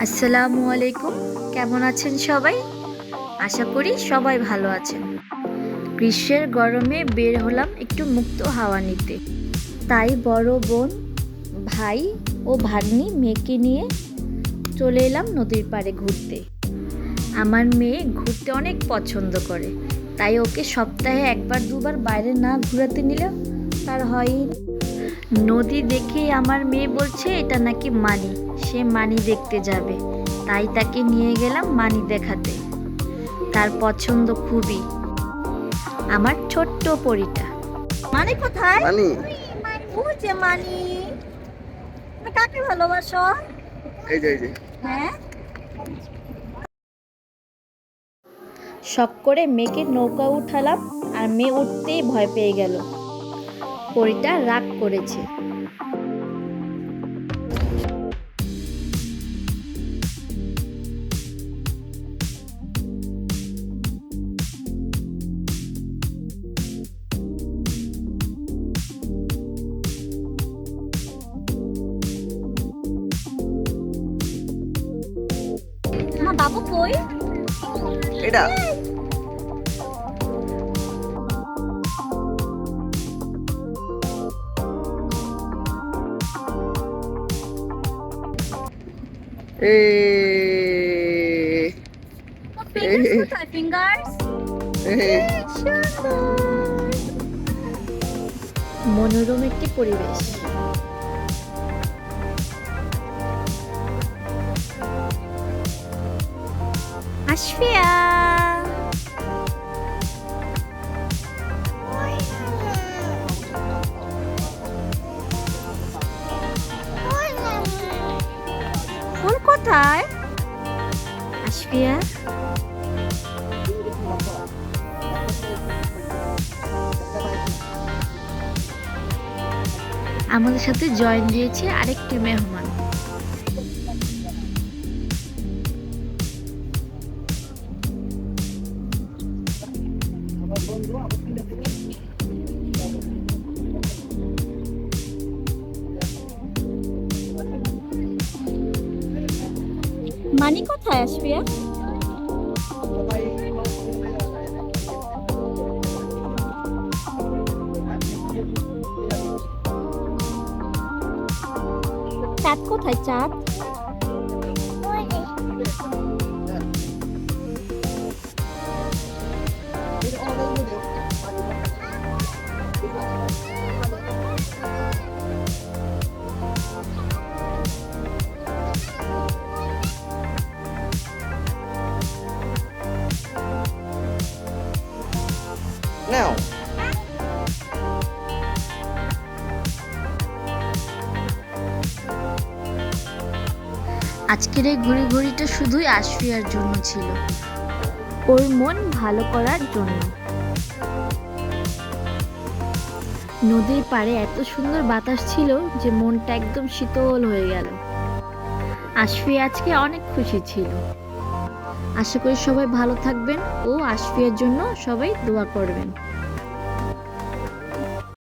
আসসালামু আলাইকুম। কেমন আছেন সবাই? আশা করি সবাই ভালো আছেন। গ্রীষ্মের গরমে বের হলাম একটু মুক্ত হাওয়া নিতে। তাই বড় বোন, ভাই ও ভাগ্নি মেয়েকে নিয়ে চলে এলাম নদীর পাড়ে ঘুরতে। আমার মেয়ে ঘুরতে অনেক পছন্দ করে, তাই ওকে সপ্তাহে একবার দুবার বাইরে না ঘোরাতে নিলে তার হয়ই না। নদী দেখেই আমার মেয়ে বলছে এটা নাকি মানি, সে মানি দেখতে যাবে। তাই তাকে নিয়ে গেলাম মানি দেখাতে। তার পছন্দ খুবই। আমার ছোট্ট পরীটা। মানে কোথায়? মানি ও যে মানি, তুমি কাকে ভালোবাসো? এই যে হ্যাঁ, শখ করে মেয়েকে নৌকা উঠালাম, আর মেয়ে উঠতেই ভয় পেয়ে গেল। পরীটা রাগ করেছে। আমার বাবু কই? এটা এ ফিঙ্গার্স কোথায়? ফিঙ্গার্স মনোরম একটি পরিবেশ। আশফিয়া, ফুল কোথায়? আশফিয়া, আমাদের সাথে জয়েন দিয়েছে আরেকটি মেহমান। মানি কোথায় আসবে? চাঁদ কোথায়? চাঁদ নাও আজকের এই ঘুরিঘুরিটা শুধুই আশফিয়ার জন্য ছিল, ওর মন ভালো করার জন্য। নদীর পাড়ে এত সুন্দর বাতাস ছিল যে মনটা একদম শীতল হয়ে গেল। আশফিয়া আজকে অনেক খুশি ছিল। আশা করি সবাই ভালো থাকবেন ও আশফিয়ার জন্য সবাই দোয়া করবেন।